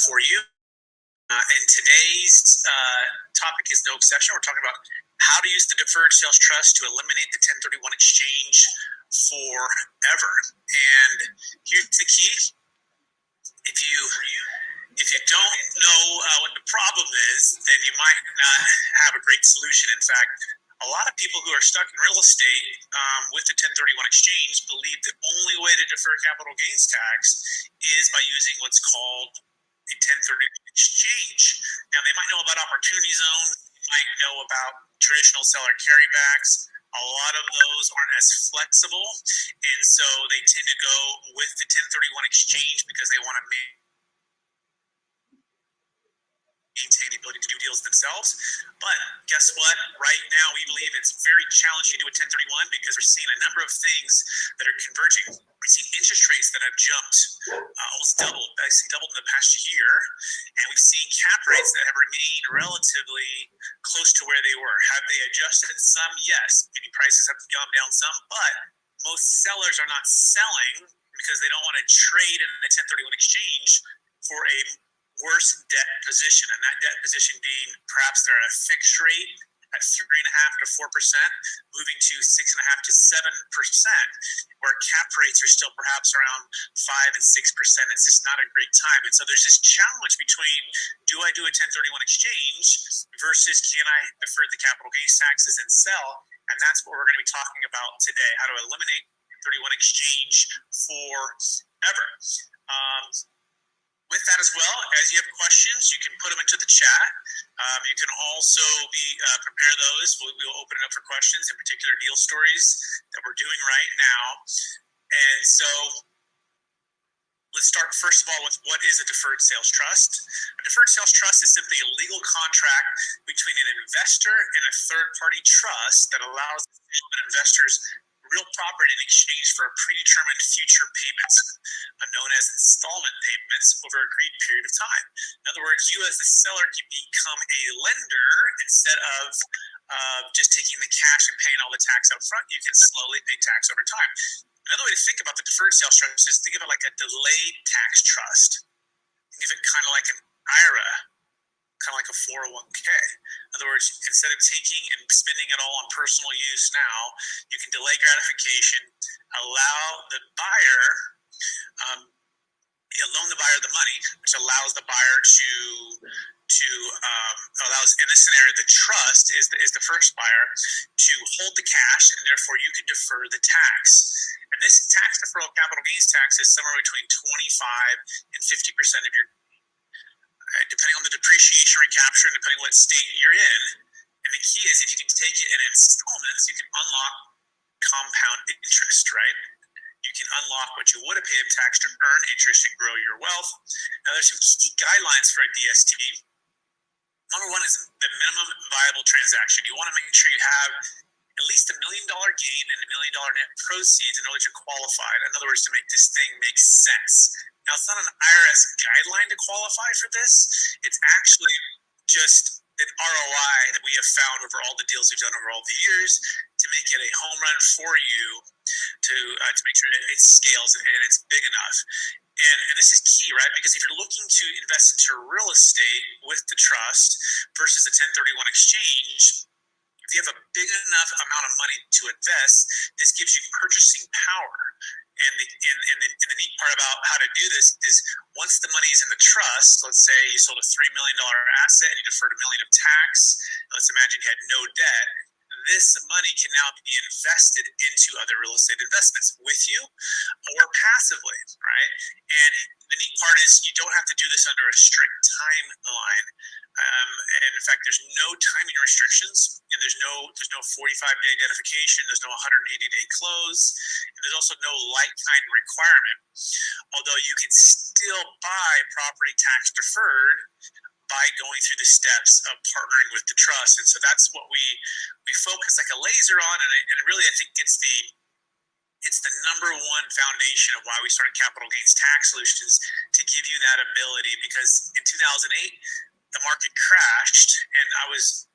for you. And today's topic is no exception. We're talking about how to use the deferred sales trust to eliminate the 1031 exchange forever. And here's the key: if you don't know what the problem is, then you might not have a great solution. In fact, a lot of people who are stuck in real estate with the 1031 exchange believe the only way to defer capital gains tax is by using what's called a 1031 exchange. Now, they might know about opportunity zones, they might know about traditional seller carrybacks. A lot of those aren't as flexible, and so they tend to go with the 1031 exchange because they want to maintain the ability to do deals themselves. But guess what? Right now, we believe it's very challenging to do a 1031 because we're seeing a number of things that are converging. We've seen interest rates that have jumped almost doubled, basically doubled in the past year. And we've seen cap rates that have remained relatively close to where they were. Have they adjusted some? Yes. Maybe prices have gone down some, but most sellers are not selling because they don't want to trade in a 1031 exchange for a worse debt position, and that debt position being perhaps they're at a fixed rate at 3.5% to 4%, moving to 6.5% to 7%, where cap rates are still perhaps around 5% and 6%. It's just not a great time. And so there's this challenge between, do I do a 1031 exchange versus can I defer the capital gains taxes and sell? And that's what we're going to be talking about today: how to eliminate 31 exchange forever. With that as well, as you have questions, you can put them into the chat. You can also prepare those. We'll open it up for questions, in particular deal stories that we're doing right now. And so let's start first of all with what is a deferred sales trust. A deferred sales trust is simply a legal contract between an investor and a third-party trust that allows investors real property in exchange for a predetermined future payments, known as installment payments over a agreed period of time. In other words, you as the seller can become a lender instead of just taking the cash and paying all the tax up front. You can slowly pay tax over time. Another way to think about the deferred sales trust is think of it like a delayed tax trust. Think of it kind of like an IRA, kind of like a 401k. In other words, instead of taking and spending it all on personal use now, you can delay gratification, allow the buyer, loan the buyer the money, which allows the buyer allows, in this scenario, the trust is the first buyer to hold the cash, and therefore you can defer the tax. And this tax deferral capital gains tax is somewhere between 25 and 50% of your, depending on the depreciation recapture and depending on what state you're in. And the key is, if you can take it in installments, you can unlock compound interest, right? You can unlock what you would have paid in tax to earn interest and grow your wealth. Now, there's some key guidelines for a DST. Number one is the minimum viable transaction. You want to make sure you have at least $1 million gain and $1 million net proceeds in order to qualify. In other words, to make this thing make sense. Now, it's not an IRS guideline to qualify for this. It's actually just an ROI that we have found over all the deals we've done over all the years to make it a home run for you to make sure that it scales and it's big enough. And this is key, right? Because if you're looking to invest into real estate with the trust versus the 1031 exchange, if you have a big enough amount of money to invest, this gives you purchasing power. And the neat part about how to do this is, once the money is in the trust, let's say you sold a $3 million asset and you deferred $1 million of tax, let's imagine you had no debt, this money can now be invested into other real estate investments with you or passively, right? And the neat part is you don't have to do this under a strict timeline. And in fact, there's no timing restrictions, and there's no 45-day identification. There's no 180-day close, and there's also no like kind requirement. Although you can still buy property tax deferred by going through the steps of partnering with the trust. And so that's what we focus like a laser on, and really I think it's the number one foundation of why we started Capital Gains Tax Solutions, to give you that ability. Because in 2008, the market crashed, and I was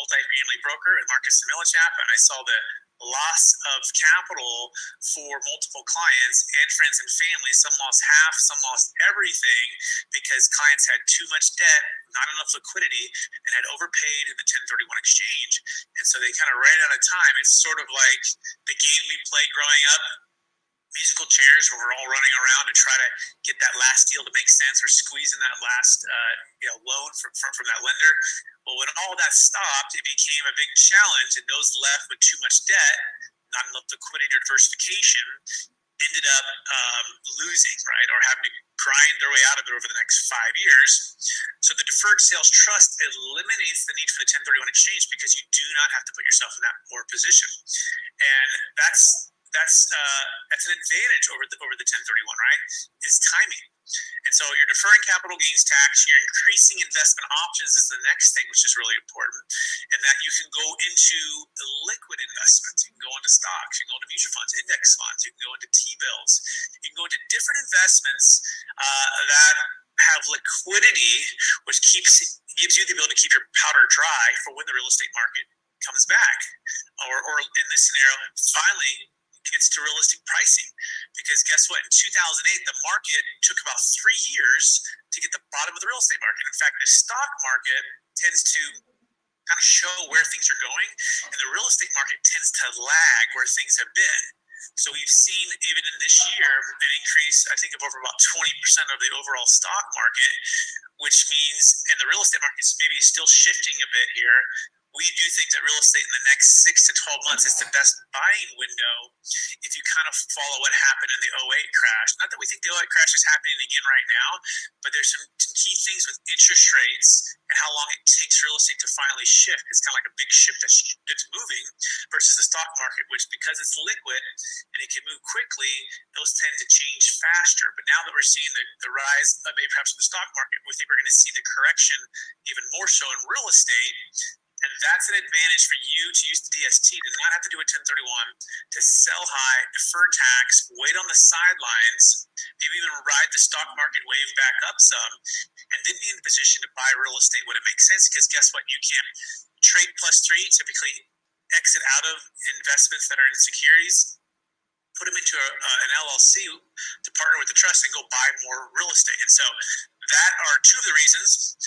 multifamily broker at Marcus & Millichap, and I saw the loss of capital for multiple clients and friends and family. Some lost half, some lost everything because clients had too much debt, not enough liquidity, and had overpaid in the 1031 exchange. And so they kind of ran out of time. It's sort of like the game we played growing up, musical chairs, where we're all running around to try to get that last deal to make sense, or squeezing that last loan from that lender. Well, when all that stopped, it became a big challenge, and those left with too much debt, not enough liquidity or diversification, ended up losing, right, or having to grind their way out of it over the next 5 years. So the deferred sales trust eliminates the need for the 1031 exchange because you do not have to put yourself in that poor position, and that's an advantage over the 1031, right? Is timing. And so you're deferring capital gains tax, you're increasing investment options is the next thing, which is really important, and that you can go into liquid investments. You can go into stocks, you can go into mutual funds, index funds, you can go into T-bills, you can go into different investments that have liquidity, which gives you the ability to keep your powder dry for when the real estate market comes back, or in this scenario, finally gets to realistic pricing. Because guess what? In 2008, the market took about 3 years to get the bottom of the real estate market. In fact, the stock market tends to kind of show where things are going, and the real estate market tends to lag where things have been. So we've seen, even in this year, an increase, I think, of over about 20% of the overall stock market, which means, and the real estate market is maybe still shifting a bit here. We do think that real estate in the next 6 to 12 months is the best buying window if you kind of follow what happened in the 08 crash. Not that we think the 08 crash is happening again right now, but there's some key things with interest rates and how long it takes real estate to finally shift. It's kind of like a big ship that's moving versus the stock market, which, because it's liquid and it can move quickly, those tend to change faster. But now that we're seeing the rise of maybe perhaps the stock market, we think we're going to see the correction even more so in real estate. And that's an advantage for you to use the DST, to not have to do a 1031, to sell high, defer tax, wait on the sidelines, maybe even ride the stock market wave back up some, and then be in a position to buy real estate when it makes sense. Because guess what? You can trade +3, typically exit out of investments that are in securities, put them into an LLC to partner with the trust, and go buy more real estate. And so that are two of the reasons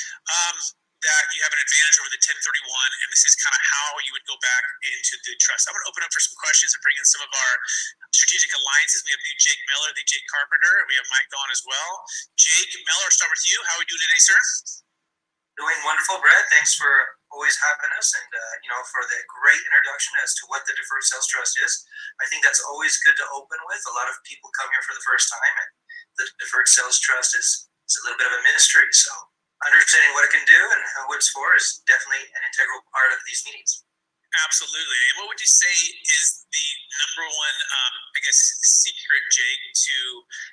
that you have an advantage over the 1031, and this is kind of how you would go back into the trust. I'm going to open up for some questions and bring in some of our strategic alliances. We have Jake Miller, Jake Carpenter. We have Mike on as well. Jake Miller, start with you. How are we doing today, sir? Doing wonderful, Brett. Thanks for always having us, and for the great introduction as to what the deferred sales trust is. I think that's always good to open with. A lot of people come here for the first time, and the deferred sales trust is a little bit of a mystery. So understanding what it can do and what it's for is definitely an integral part of these meetings. Absolutely. And what would you say is the number one, secret, Jake, to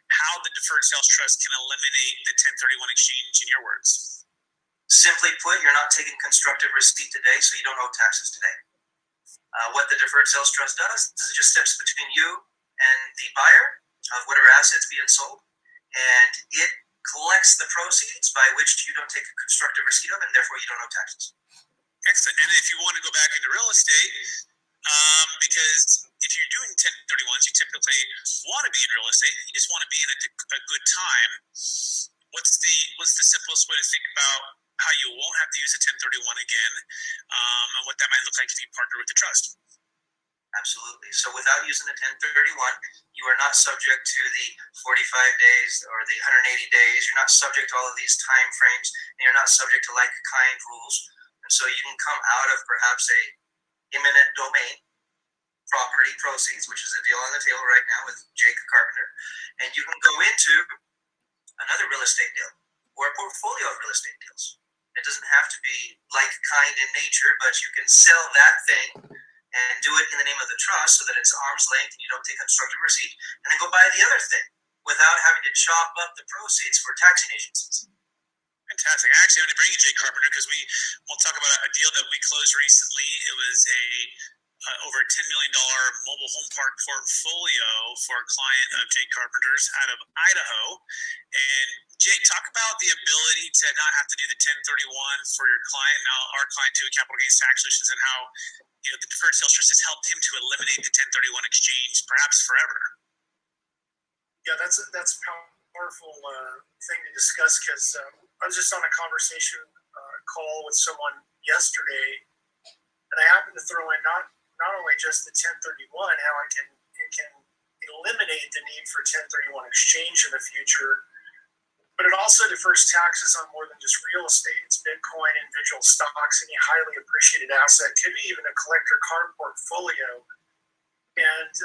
how the deferred sales trust can eliminate the 1031 exchange, in your words? Simply put, you're not taking constructive receipt today, so you don't owe taxes today. What the deferred sales trust does is it just steps between you and the buyer of whatever assets being sold, and it collects the proceeds by which you don't take a constructive receipt of, and therefore you don't owe taxes. Excellent. And if you want to go back into real estate, because if you're doing 1031s, you typically want to be in real estate. You just want to be in a good time. What's the simplest way to think about how you won't have to use a 1031 again, and what that might look like if you partner with the trust? Absolutely. So without using the 1031, you are not subject to the 45 days or the 180 days. You're not subject to all of these time frames, and you're not subject to like-kind rules. And so you can come out of perhaps a eminent domain property proceeds, which is a deal on the table right now with Jake Carpenter, and you can go into another real estate deal or a portfolio of real estate deals. It doesn't have to be like-kind in nature, but you can sell that thing and do it in the name of the trust so that it's arm's length and you don't take constructive receipt, and then go buy the other thing without having to chop up the proceeds for taxing agencies. Fantastic. Actually, I'm going to bring in Jake Carpenter because we'll talk about a deal that we closed recently. It was over a $10 million mobile home park portfolio for a client of Jake Carpenter's out of Idaho. And Jake, talk about the ability to not have to do the 1031 for your client, now our client to a capital gains tax solutions, and how the deferred sales trust has helped him to eliminate the 1031 exchange, perhaps forever. Yeah, that's a powerful thing to discuss because I was just on a conversation call with someone yesterday, and I happened to throw in not only just the 1031, how it can eliminate the need for 1031 exchange in the future, but it also defers taxes on more than just real estate. It's Bitcoin, individual stocks, any highly appreciated asset, could be even a collector car portfolio. And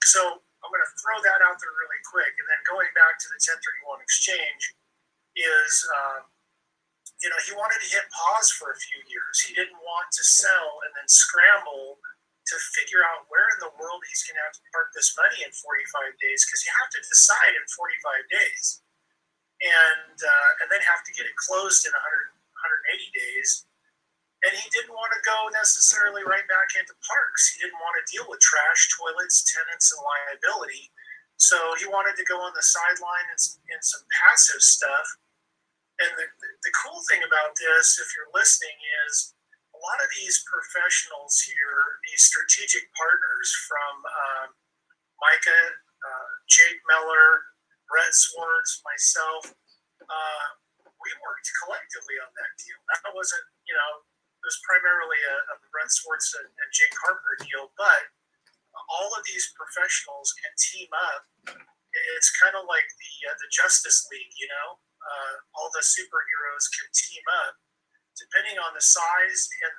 so I'm going to throw that out there really quick. And then going back to the 1031 exchange is, he wanted to hit pause for a few years. He didn't want to sell and then scramble to figure out where in the world he's going to have to park this money in 45 days, because you have to decide in 45 days. And then have to get it closed in 180 days. And he didn't want to go necessarily right back into parks. He didn't want to deal with trash, toilets, tenants, and liability. So he wanted to go on the sideline and some passive stuff. And the cool thing about this, if you're listening, is a lot of these professionals here, these strategic partners from Micah, Jake Miller, Brett Swartz, myself, we worked collectively on that deal. That wasn't, it was primarily a Brett Swartz and Jake Carpenter deal, but all of these professionals can team up. It's kind of like the Justice League, all the superheroes can team up, depending on the size and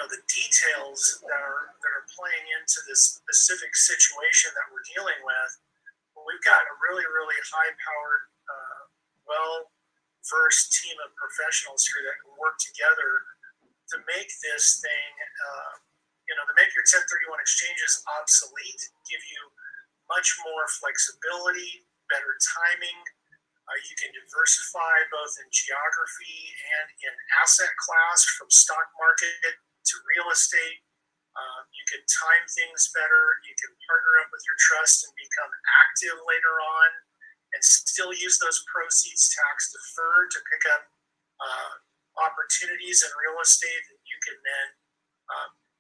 the details that are playing into this specific situation that we're dealing with. We've got a really, really high-powered, well-versed team of professionals here that can work together to make this thing, to make your 1031 exchanges obsolete, give you much more flexibility, better timing. You can diversify both in geography and in asset class, from stock market to real estate. You can time things better. You can partner up with your trust and become active later on, and still use those proceeds tax deferred to pick up opportunities in real estate that you can then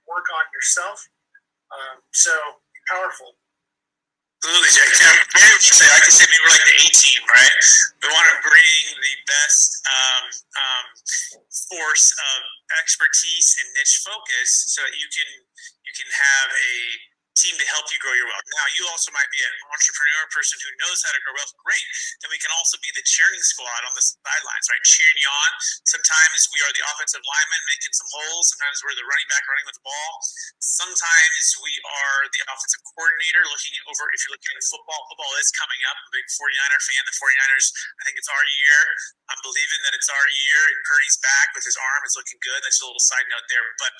work on yourself. So powerful. Absolutely, Jake. I can say maybe we're like the A-team, right? We want to bring the best force of expertise and niche focus so that you can have a team to help you grow your wealth. Now, you also might be an entrepreneur person who knows how to grow wealth. Great. Then we can also be the cheering squad on the sidelines, right? Cheering you on. Sometimes we are the offensive lineman making some holes. Sometimes we're the running back running with the ball. Sometimes we are the offensive coordinator looking over. If you're looking at football is coming up. I'm a big 49er fan. The 49ers, I think it's our year. I'm believing that it's our year. And Purdy's back with his arm. It's looking good. That's a little side note there. But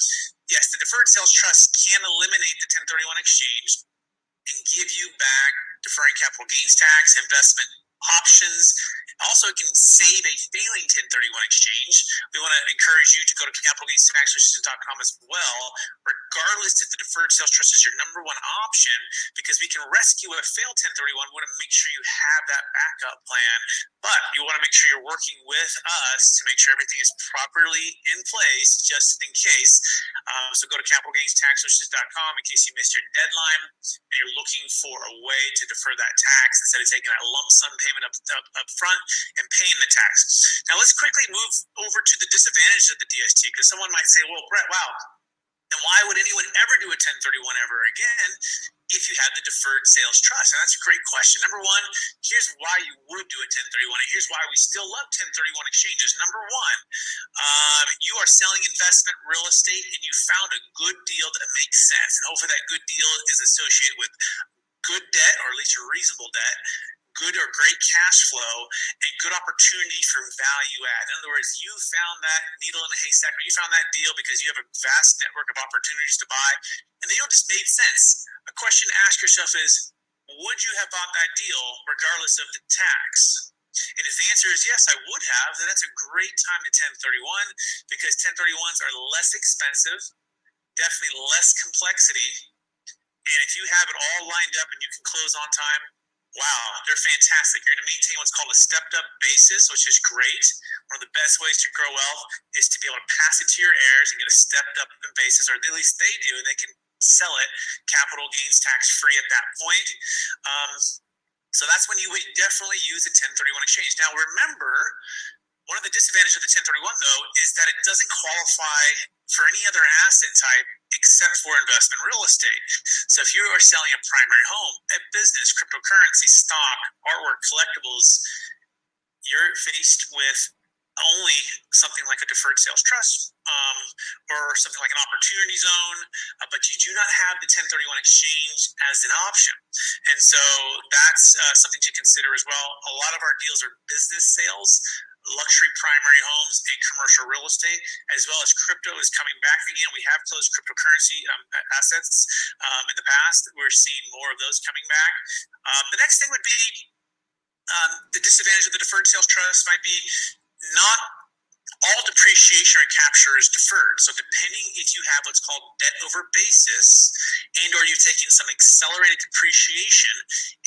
yes, the deferred sales trust can eliminate the 1031 exchange and give you back deferring capital gains tax, investment options. Also, it can save a failing 1031 exchange. We want to encourage you to go to capitalgainstaxsolutions.com as well, regardless if the deferred sales trust is your number one option, because we can rescue a failed 1031. We want to make sure you have that backup plan, but you want to make sure you're working with us to make sure everything is properly in place just in case. So go to capitalgainstaxsolutions.com in case you missed your deadline and you're looking for a way to defer that tax instead of taking that lump sum payment up front and paying the tax. Now let's quickly move over to the disadvantage of the DST, because someone might say, well, Brett, wow, and why would anyone ever do a 1031 ever again if you had the deferred sales trust? And that's a great question. Number one, here's why you would do a 1031, and here's why we still love 1031 exchanges. Number one, you are selling investment real estate and you found a good deal that makes sense. And hopefully that good deal is associated with good debt, or at least a reasonable debt, good or great cash flow, and good opportunity for value add. In other words, you found that needle in a haystack, or you found that deal because you have a vast network of opportunities to buy, and the deal just made sense. A question to ask yourself is, would you have bought that deal regardless of the tax? And if the answer is yes, I would have, then that's a great time to 1031, because 1031s are less expensive, definitely less complexity, and if you have it all lined up and you can close on time, Wow, they're fantastic. You're going to maintain what's called a stepped up basis, which is great. One of the best ways to grow wealth is to be able to pass it to your heirs and get a stepped up basis, or at least they do, and they can sell it capital gains tax free at that point. So that's when you would definitely use a 1031 exchange. Now, remember, one of the disadvantages of the 1031, though, is that it doesn't qualify for any other asset type except for investment real estate. So if you are selling a primary home, a business, cryptocurrency, stock, artwork, collectibles, you're faced with only something like a deferred sales trust or something like an opportunity zone, but you do not have the 1031 exchange as an option. And so that's something to consider as well. A lot of our deals are business sales, luxury primary homes, and commercial real estate, as well as crypto is coming back again. We have closed cryptocurrency assets in the past. We're seeing more of those coming back. The next thing would be the disadvantage of the deferred sales trust might be not all depreciation or capture is deferred. So depending if you have what's called debt over basis and or you've taken some accelerated depreciation,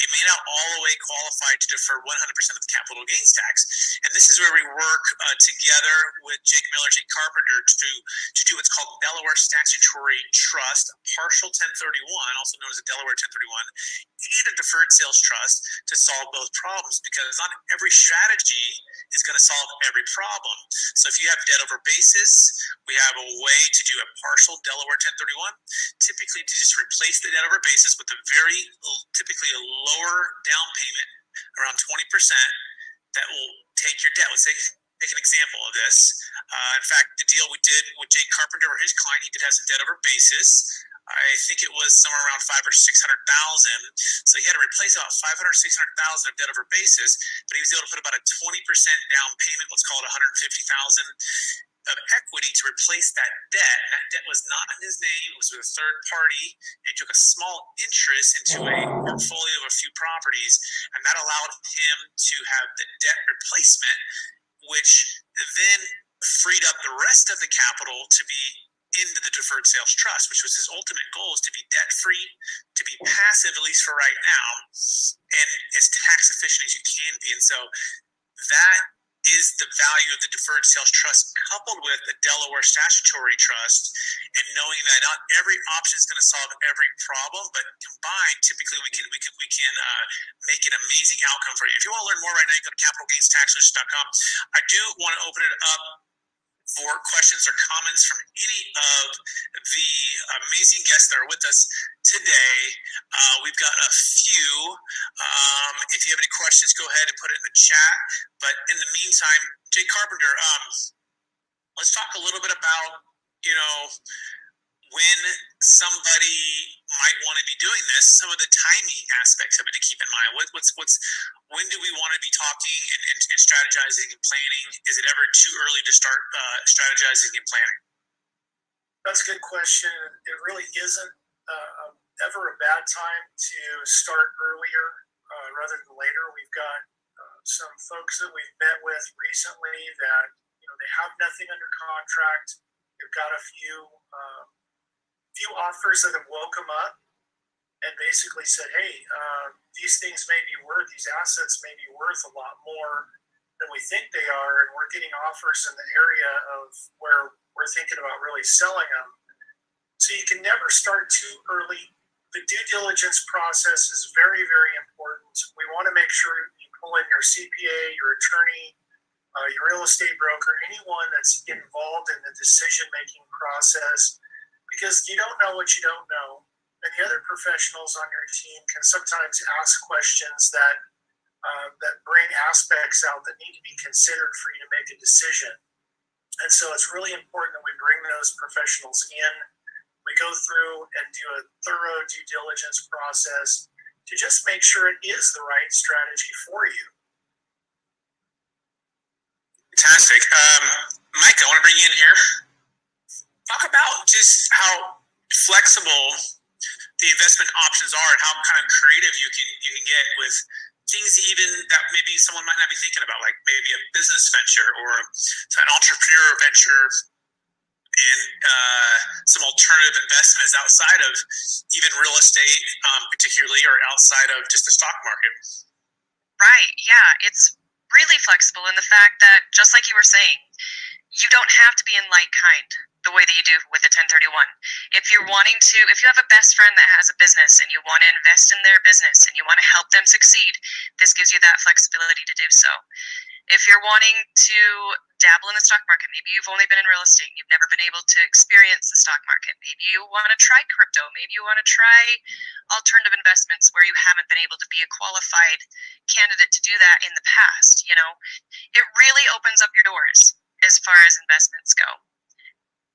it may not all the way qualify to defer 100% of the capital gains tax. And this is where we work together with Jake Miller, Jake Carpenter to do what's called Delaware Statutory Trust, a partial 1031, also known as a Delaware 1031, and a deferred sales trust to solve both problems, because not every strategy is going to solve every problem. So if you have debt over basis, we have a way to do a partial Delaware 1031, typically to just replace the debt over basis with typically a lower down payment, around 20%, that will take your debt. Let's take an example of this. In fact, the deal we did with Jake Carpenter or his client, he did have some debt over basis. I think it was somewhere around $500,000 or $600,000. So he had to replace about $500,000 or $600,000 of debt over basis, but he was able to put about a 20% down payment, let's call it $150,000 of equity to replace that debt. And that debt was not in his name; it was with a third party. He took a small interest into a portfolio of a few properties, and that allowed him to have the debt replacement, which then freed up the rest of the capital to be into the deferred sales trust, which was his ultimate goal, is to be debt free, to be passive, at least for right now, and as tax efficient as you can be. And so that is the value of the deferred sales trust, coupled with the Delaware statutory trust, and knowing that not every option is going to solve every problem, but combined, typically we can make an amazing outcome for you. If you want to learn more right now, you go to capitalgainstaxsolutions.com. I do want to open it up for questions or comments from any of the amazing guests that are with us today. We've got a few. If you have any questions, go ahead and put it in the chat. But in the meantime, Jake Carpenter, let's talk a little bit about, when somebody might want to be doing this, some of the timing aspects of it to keep in mind. When do we want to be talking and strategizing and planning? Is it ever too early to start strategizing and planning? That's a good question. It really isn't ever a bad time to start earlier rather than later. We've got some folks that we've met with recently that they have nothing under contract. They've got a few offers that have woke them up and basically said, hey, these things may be worth, these assets may be worth a lot more than we think they are, and we're getting offers in the area of where we're thinking about really selling them. So you can never start too early. The due diligence process is very, very important. We want to make sure you pull in your CPA, your attorney, your real estate broker, anyone that's involved in the decision-making process, because you don't know what you don't know. And the other professionals on your team can sometimes ask questions that bring aspects out that need to be considered for you to make a decision. And so it's really important that we bring those professionals in. We go through and do a thorough due diligence process to just make sure it is the right strategy for you. Fantastic. Mike, I want to bring you in here. Talk about just how flexible the investment options are and how kind of creative you can get with things even that maybe someone might not be thinking about, like maybe a business venture or an entrepreneur venture. and some alternative investments outside of even real estate, particularly, or outside of just the stock market. Right. Yeah. It's really flexible in the fact that, just like you were saying, you don't have to be in like kind the way that you do with the 1031. If you're wanting to, if you have a best friend that has a business and you want to invest in their business and you want to help them succeed, this gives you that flexibility to do so. If you're wanting to dabble in the stock market, maybe you've only been in real estate and you've never been able to experience the stock market. Maybe you want to try crypto. Maybe you want to try alternative investments where you haven't been able to be a qualified candidate to do that in the past. It really opens up your doors as far as investments go.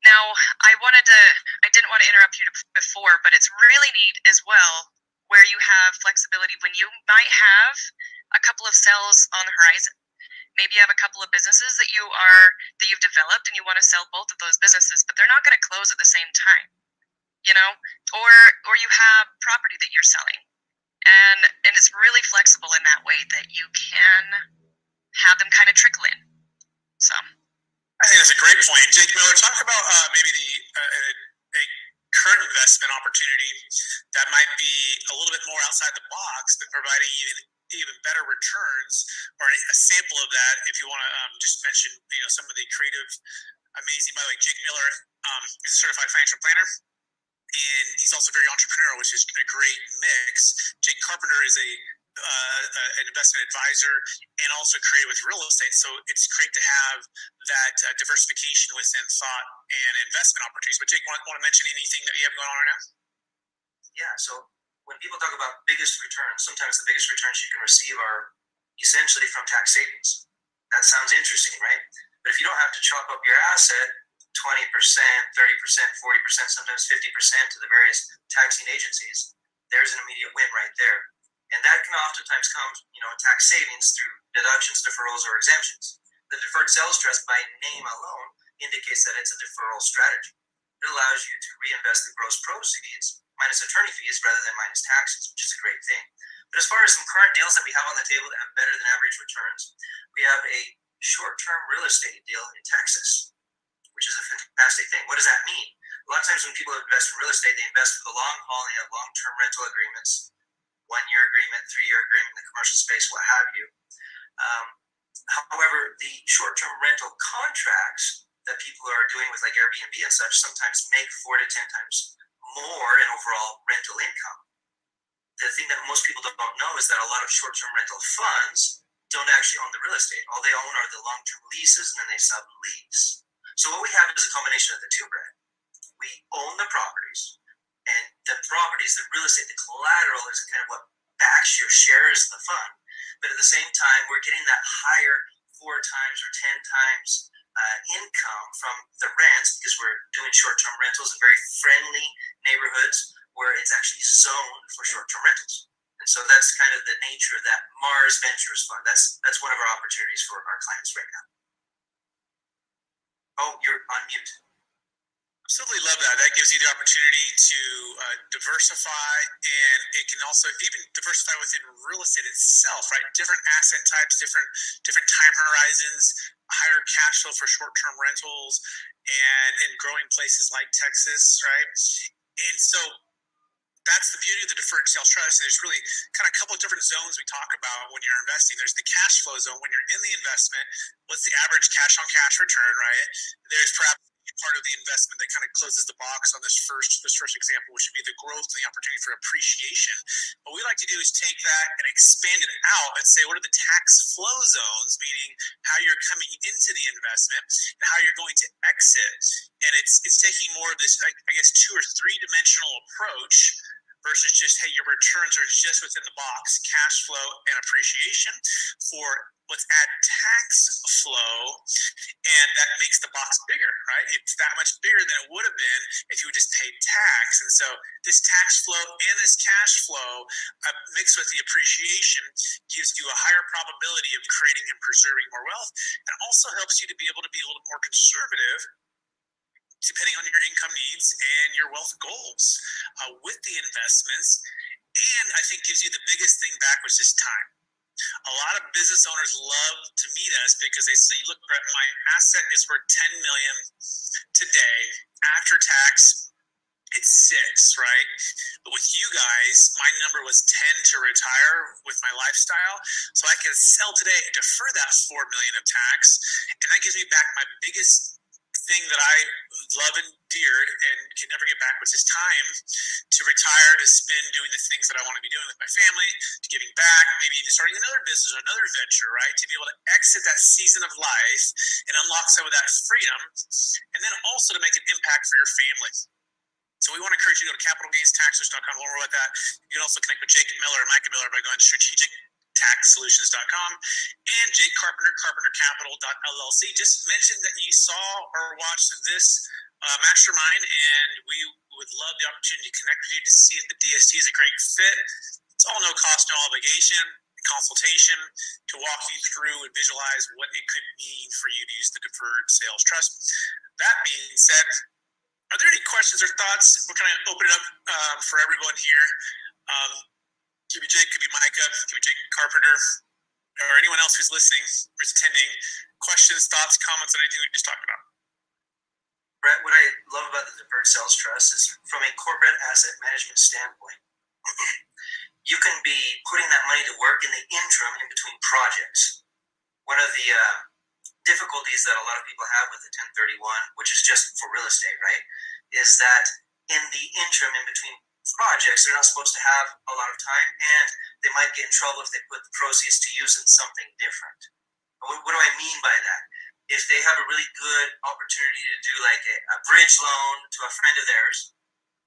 Now, I didn't want to interrupt you before, but it's really neat as well where you have flexibility when you might have a couple of sales on the horizon. Maybe you have a couple of businesses that you've developed and you want to sell both of those businesses, but they're not going to close at the same time, or you have property that you're selling, and it's really flexible in that way that you can have them kind of trickle in. So I think that's a great point. Jake Miller, talk about maybe a current investment opportunity that might be a little bit more outside the box, but providing even better returns, or a sample of that. If you want to just mention, some of the creative, amazing. By the way, Jake Miller is a certified financial planner, and he's also very entrepreneurial, which is a great mix. Jake Carpenter is an investment advisor and also creative with real estate. So it's great to have that diversification within thought and investment opportunities. But Jake, want to mention anything that you have going on right now? Yeah. So when people talk about biggest returns, sometimes the biggest returns you can receive are essentially from tax savings. That sounds interesting, right? But if you don't have to chop up your asset 20%, 30%, 40%, sometimes 50% to the various taxing agencies, there's an immediate win right there. And that can oftentimes come, tax savings through deductions, deferrals, or exemptions. The deferred sales trust by name alone indicates that it's a deferral strategy. It allows you to reinvest the gross proceeds minus attorney fees rather than minus taxes, which is a great thing. But as far as some current deals that we have on the table that have better than average returns, we have a short-term real estate deal in Texas, which is a fantastic thing. What does that mean? A lot of times when people invest in real estate, they invest for the long haul and they have long-term rental agreements, 1-year agreement, 3-year agreement in the commercial space, what have you. However, the short-term rental contracts that people are doing with like Airbnb and such sometimes make 4 to 10 times more in overall rental income. The thing that most people don't know is that a lot of short-term rental funds don't actually own the real estate. All they own are the long-term leases, and then they sublease. So what we have is a combination of the two, Brad. We own the properties, and the properties, the real estate, the collateral is kind of what backs your shares of the fund. But at the same time, we're getting that higher 4 times or 10 times income from the rents because we're doing short-term rentals in very friendly neighborhoods where it's actually zoned for short-term rentals. And so that's kind of the nature of that Mars Ventures Fund. That's one of our opportunities for our clients right now. Oh, you're on mute. Absolutely love that. That gives you the opportunity to diversify, and it can also even diversify within real estate itself, right? Different asset types, different time horizons, higher cash flow for short-term rentals, and growing places like Texas, right? And so that's the beauty of the deferred sales trust. There's really kind of a couple of different zones we talk about when you're investing. There's the cash flow zone. When you're in the investment, what's the average cash on cash return, right? There's perhaps part of the investment that kind of closes the box on this first example, which would be the growth and the opportunity for appreciation. What we like to do is take that and expand it out and say, what are the tax flow zones, meaning how you're coming into the investment and how you're going to exit. And it's taking more of this, I guess, 2 or 3 dimensional approach versus just, hey, your returns are just within the box, cash flow and appreciation. For let's add tax flow, and that makes the box bigger, right? It's that much bigger than it would have been if you would just pay tax. And so this tax flow and this cash flow mixed with the appreciation gives you a higher probability of creating and preserving more wealth, and also helps you to be able to be a little more conservative depending on your income needs and your wealth goals with the investments. And I think gives you the biggest thing back, which is time. A lot of business owners love to meet us because they say, look, Brett, my asset is worth $10 million today, after tax, it's 6, right? But with you guys, my number was 10 to retire with my lifestyle. So I can sell today and defer that $4 million of tax. And that gives me back my biggest thing that I love and dear and can never get back, which is time to retire, to spend doing the things that I want to be doing with my family, to giving back, maybe even starting another business or another venture, right? To be able to exit that season of life and unlock some of that freedom, and then also to make an impact for your family. So we want to encourage you to go to capitalgainstaxers.com, learn more about that. You can also connect with Jake Miller and Micah Miller by going to strategictaxsolutions.com and Jake Carpenter, carpentercapital.llc. Just mention that you saw or watched this mastermind, and we would love the opportunity to connect with you to see if the DST is a great fit. It's all no cost, no obligation consultation to walk you through and visualize what it could mean for you to use the deferred sales trust. That being said, are there any questions or thoughts? We're going to open it up for everyone here. Could be Jake, could be Micah, could be Jake Carpenter, or anyone else who's listening or is attending. Questions, thoughts, comments on anything we just talked about? Brett, what I love about the deferred sales trust is from a corporate asset management standpoint, you can be putting that money to work in the interim in between projects. One of the difficulties that a lot of people have with the 1031, which is just for real estate, right, is that in the interim in between projects, they're not supposed to have a lot of time, and they might get in trouble if they put the proceeds to use in something different. What do I mean by that? If they have a really good opportunity to do like a bridge loan to a friend of theirs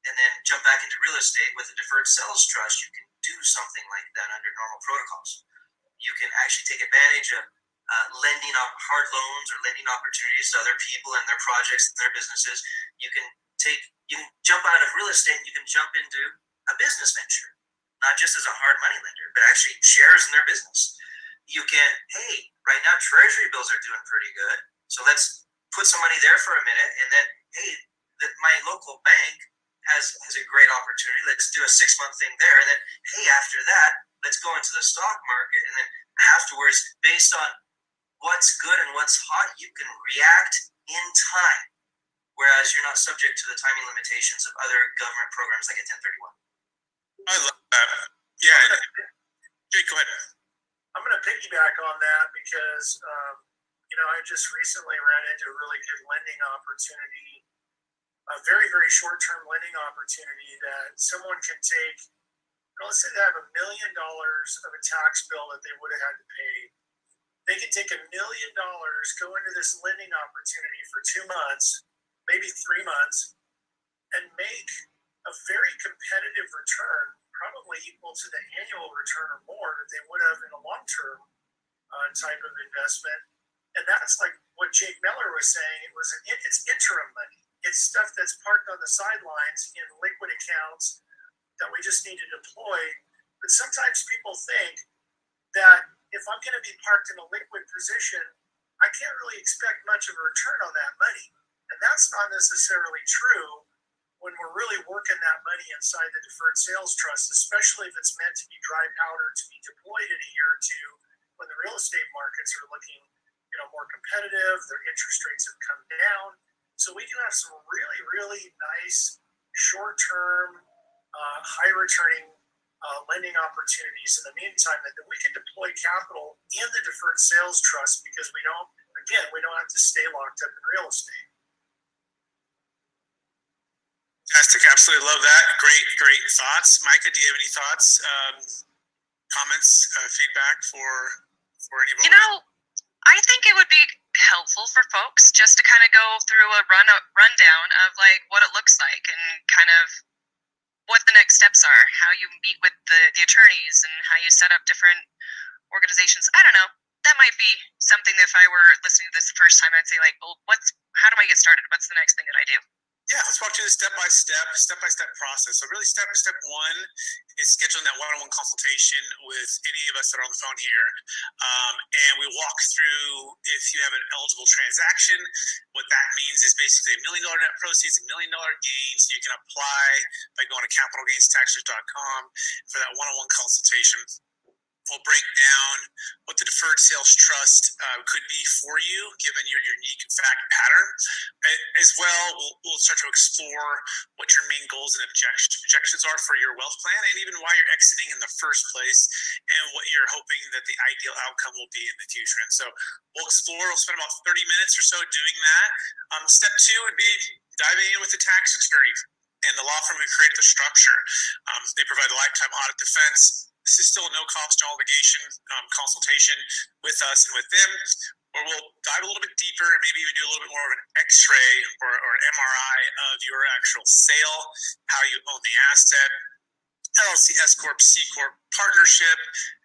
and then jump back into real estate with a deferred sales trust, you can do something like that under normal protocols. You can actually take advantage of lending on hard loans or lending opportunities to other people and their projects and their businesses. You can jump out of real estate and you can jump into a business venture, not just as a hard money lender, but actually shares in their business. You can, hey, right now treasury bills are doing pretty good, so let's put some money there for a minute, and then, hey, my local bank has a great opportunity. Let's do a 6-month thing there, and then, hey, after that, let's go into the stock market, and then afterwards, based on what's good and what's hot, you can react in time, whereas you're not subject to the timing limitations of other government programs like a 1031. I love that. Yeah. Jake, go ahead. I'm going to piggyback on that because, I just recently ran into a really good lending opportunity, a very, very short-term lending opportunity that someone can take. Let's say they have $1 million of a tax bill that they would have had to pay. They can take $1 million, go into this lending opportunity for 2 months, maybe 3 months, and make a very competitive return, probably equal to the annual return or more that they would have in a long-term type of investment. And that's like what Jake Miller was saying. It's interim money. It's stuff that's parked on the sidelines in liquid accounts that we just need to deploy. But sometimes people think that if I'm going to be parked in a liquid position, I can't really expect much of a return on that money. And that's not necessarily true when we're really working that money inside the deferred sales trust, especially if it's meant to be dry powder to be deployed in a year or two when the real estate markets are looking more competitive, their interest rates have come down. So we can have some really, really nice short-term, high-returning lending opportunities in the meantime that we can deploy capital in the deferred sales trust because we don't have to stay locked up in real estate. Fantastic. Absolutely love that. Great thoughts. Micah, do you have any thoughts, comments, feedback for any voters? I think it would be helpful for folks just to kind of go through a rundown of like what it looks like and kind of what the next steps are, how you meet with the attorneys and how you set up different organizations. I don't know. That might be something that if I were listening to this the first time, I'd say like, well, how do I get started? What's the next thing that I do? Yeah, let's walk through the step-by-step process. So really step one is scheduling that one-on-one consultation with any of us that are on the phone here. And we walk through if you have an eligible transaction. What that means is basically $1 million net proceeds, $1 million gains. You can apply by going to capitalgainstaxers.com for that one-on-one consultation. we'll break down what the deferred sales trust could be for you, given your unique fact pattern. As well, we'll start to explore what your main goals and objections are for your wealth plan, and even why you're exiting in the first place, and what you're hoping that the ideal outcome will be in the future. And so we'll spend about 30 minutes or so doing that. Step two would be diving in with the tax attorney and the law firm who created the structure. They provide a lifetime audit defense. This is still a no cost, no obligation consultation with us and with them, where we'll dive a little bit deeper and maybe even do a little bit more of an x-ray or an MRI of your actual sale, how you own the asset, LLC, S Corp, C Corp, partnership,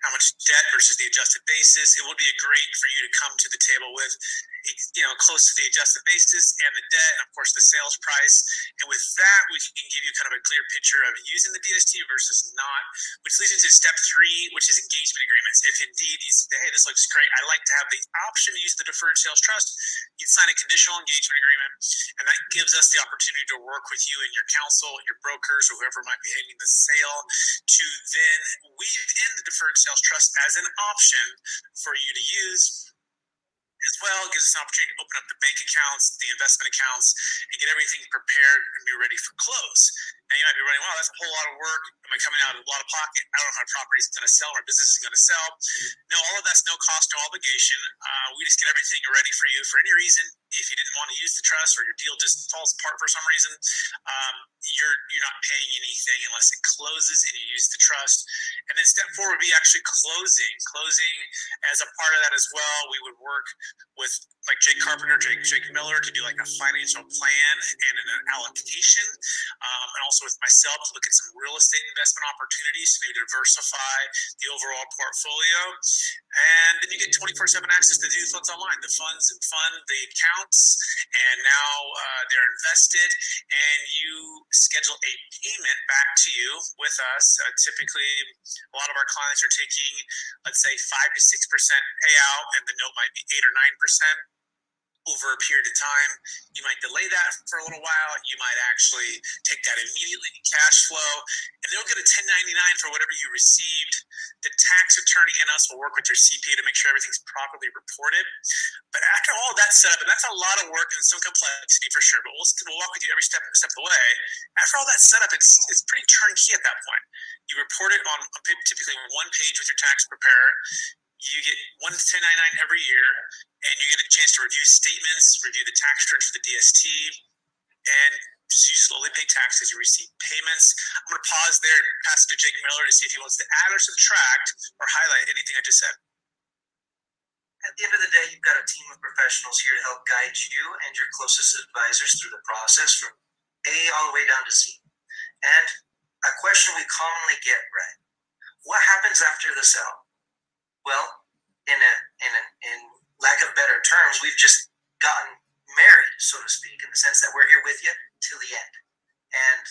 how much debt versus the adjusted basis. It would be great for you to come to the table with, close to the adjusted basis and the debt, and of course the sales price. And with that, we can give you kind of a clear picture of using the DST versus not, which leads into step three, which is engagement agreements. If indeed you say, hey, this looks great, I'd like to have the option to use the deferred sales trust, you'd sign a conditional engagement agreement, and that gives us the opportunity to work with you and your counsel, your brokers, or whoever might be handling the sale, to then weave in the deferred sales trust as an option for you to use. As well, it gives us an opportunity to open up the bank accounts, the investment accounts, and get everything prepared and be ready for close. Now you might be running, wow, that's a whole lot of work. Am I coming out of a lot of pocket? I don't know how my property is going to sell, my business is going to sell. No, all of that's no cost, no obligation. We just get everything ready for you for any reason. If you didn't want to use the trust, or your deal just falls apart for some reason, you're not paying anything unless it closes and you use the trust. And then step four would be actually closing. Closing, as a part of that as well, we would work with like Jake Carpenter, Jake Miller, to do like a financial plan and an allocation, and also with myself to look at some real estate investment opportunities to maybe diversify the overall portfolio. And then you get 24/7 access to the funds online. The funds fund the accounts, and now they're invested, and you schedule a payment back to you with us. Typically, a lot of our clients are taking, let's say, 5 to 6% payout, and the note might be 8 or 9% over a period of time. You might delay that for a little while. You might actually take that immediately in cash flow, and they'll get a 1099 for whatever you received. The tax attorney and us will work with your CPA to make sure everything's properly reported. But after all that setup, and that's a lot of work and some complexity for sure, but we'll walk with you every step of the way. After all that setup, it's pretty turnkey at that point. You report it on typically one page with your tax preparer. You get one 1099 every year, and you get a chance to review statements, review the tax returns for the DST, and you slowly pay tax as you receive payments. I'm going to pause there and pass it to Jake Miller to see if he wants to add or subtract or highlight anything I just said. At the end of the day, you've got a team of professionals here to help guide you and your closest advisors through the process from A all the way down to Z. And a question we commonly get, Brad, what happens after the sale? Well, in lack of better terms, we've just gotten married, so to speak, in the sense that we're here with you till the end. And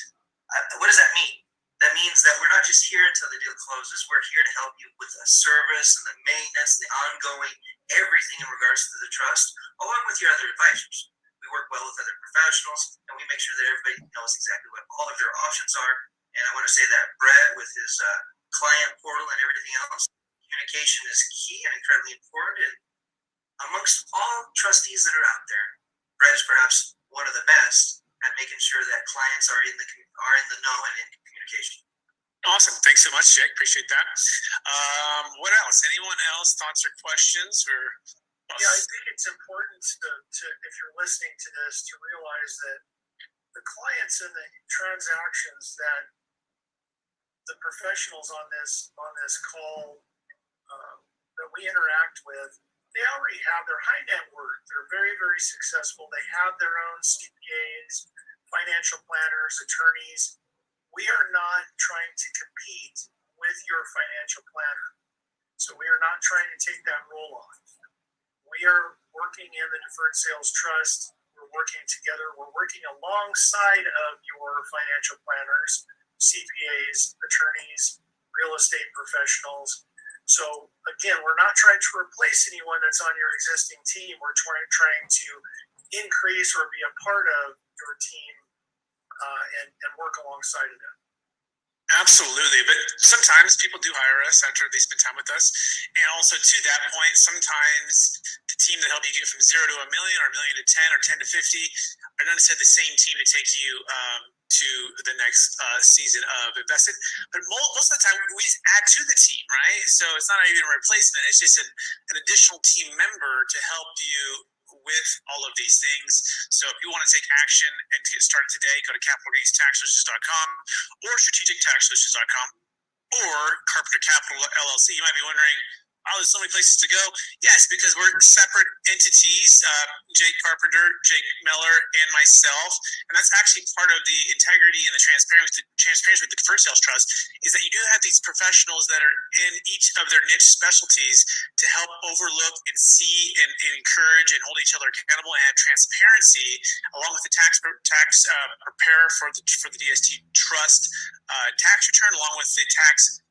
what does that mean? That means that we're not just here until the deal closes. We're here to help you with the service and the maintenance and the ongoing everything in regards to the trust, along with your other advisors. We work well with other professionals, and we make sure that everybody knows exactly what all of their options are. And I want to say that Brad, with his client portal and everything else, communication is key and incredibly important. And amongst all trustees that are out there, Brad is perhaps one of the best at making sure that clients are in the know and in communication. Awesome. Thanks so much, Jake. Appreciate that. What else? Anyone else? Thoughts or questions? Yeah, I think it's important to if you're listening to this, to realize that the clients and the transactions that the professionals on this call that we interact with, they already have their high net worth. They're very, very successful. They have their own CPAs, financial planners, attorneys. We are not trying to compete with your financial planner. So we are not trying to take that role on. We are working in the Deferred Sales Trust. We're working together. We're working alongside of your financial planners, CPAs, attorneys, real estate professionals. So again, we're not trying to replace anyone that's on your existing team. We're trying to increase or be a part of your team and work alongside of them. Absolutely, but sometimes people do hire us after they spend time with us, and also to that point, sometimes the team that helped you get from 0 to 1 million, or 1 million to 10, or 10 to 50, are not necessarily the same team to take you to the next season of invested. But most of the time, we add to the team, right? So it's not even a replacement; it's just an additional team member to help you with all of these things. So if you want to take action and to get started today, go to capitalgainstaxsolutions.com or strategictaxsolutions.com or Carpenter Capital LLC. You might be wondering, oh, there's so many places to go. Yes, because we're separate entities, Jake Carpenter, Jake Miller, and myself. And that's actually part of the integrity and the transparency with the Deferred Sales Trust, is that you do have these professionals that are in each of their niche specialties to help overlook and see and encourage and hold each other accountable and have transparency, along with the tax preparer for the DST Trust tax return, along with the tax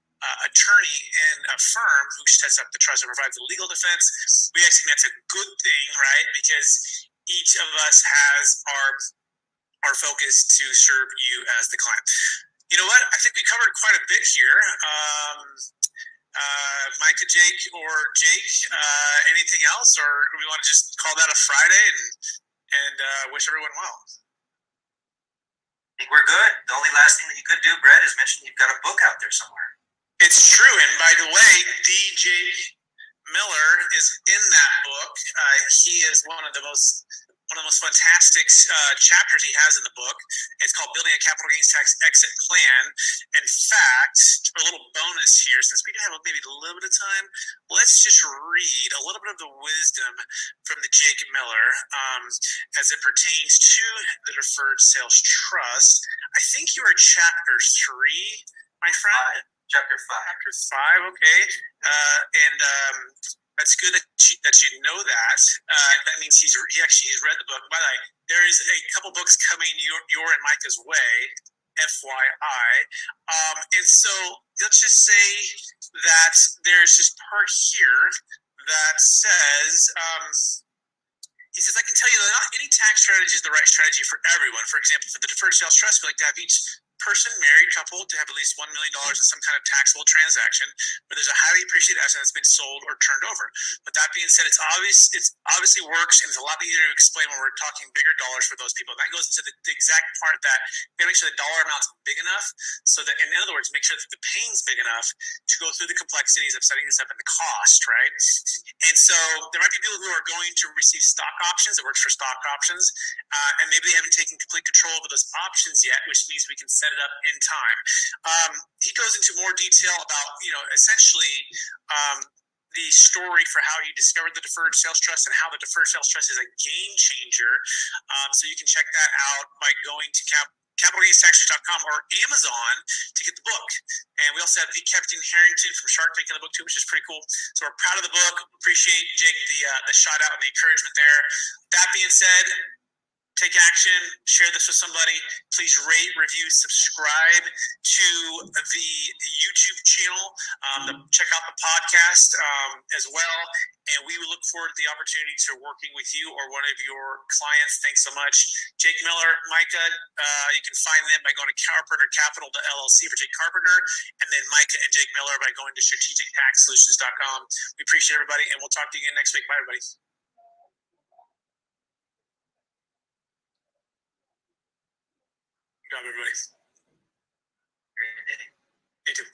attorney in a firm who sets up the trust and provides the legal defense. We actually think that's a good thing, right? Because each of us has our focus to serve you as the client. You know what? I think we covered quite a bit here. Micah, Jake, or Jake, anything else, or we want to just call that a Friday and wish everyone well? I think we're good. The only last thing that you could do, Brett, is mention you've got a book out there somewhere. It's true, and by the way, DJ Miller is in that book. He is one of the most fantastic chapters he has in the book. It's called Building a Capital Gains Tax Exit Plan. In fact, for a little bonus here, since we have maybe a little bit of time, let's just read a little bit of the wisdom from the Jake Miller as it pertains to the Deferred Sales Trust. I think you are chapter 3, my friend. Chapter 5. Chapter 5, okay. That's good that you know that. That means he actually has read the book. By the way, there is a couple books coming your and Micah's way, FYI. And so let's just say that there's this part here that says, he says, I can tell you that not any tax strategy is the right strategy for everyone. For example, for the Deferred Sales Trust, we like to have each person, married couple, to have at least $1 million in some kind of taxable transaction where there's a highly appreciated asset that's been sold or turned over. But that being said, it obviously works, and it's a lot easier to explain when we're talking bigger dollars for those people. And that goes into the exact part that we make sure the dollar amount's big enough, so that, in other words, make sure that the pain's big enough to go through the complexities of setting this up and the cost, right? And so there might be people who are going to receive stock options. It works for stock options, and maybe they haven't taken complete control over those options yet, which means we can set it up in time. He goes into more detail about, essentially the story for how he discovered the Deferred Sales Trust and how the Deferred Sales Trust is a game changer. So you can check that out by going to capitalgainstaxsolutions.com or Amazon to get the book. And we also have the Captain Harrington from Shark Tank in the book too, which is pretty cool. So we're proud of the book. Appreciate, Jake, the shout out and the encouragement there. That being said, take action, share this with somebody. Please rate, review, subscribe to the YouTube channel. Check out the podcast as well. And we will look forward to the opportunity to working with you or one of your clients. Thanks so much. Jake Miller, Micah, you can find them by going to Carpenter Capital LLC for Jake Carpenter, and then Micah and Jake Miller by going to strategictaxsolutions.com. We appreciate everybody, and we'll talk to you again next week. Bye, everybody. Good job, everybody. Great day. You too.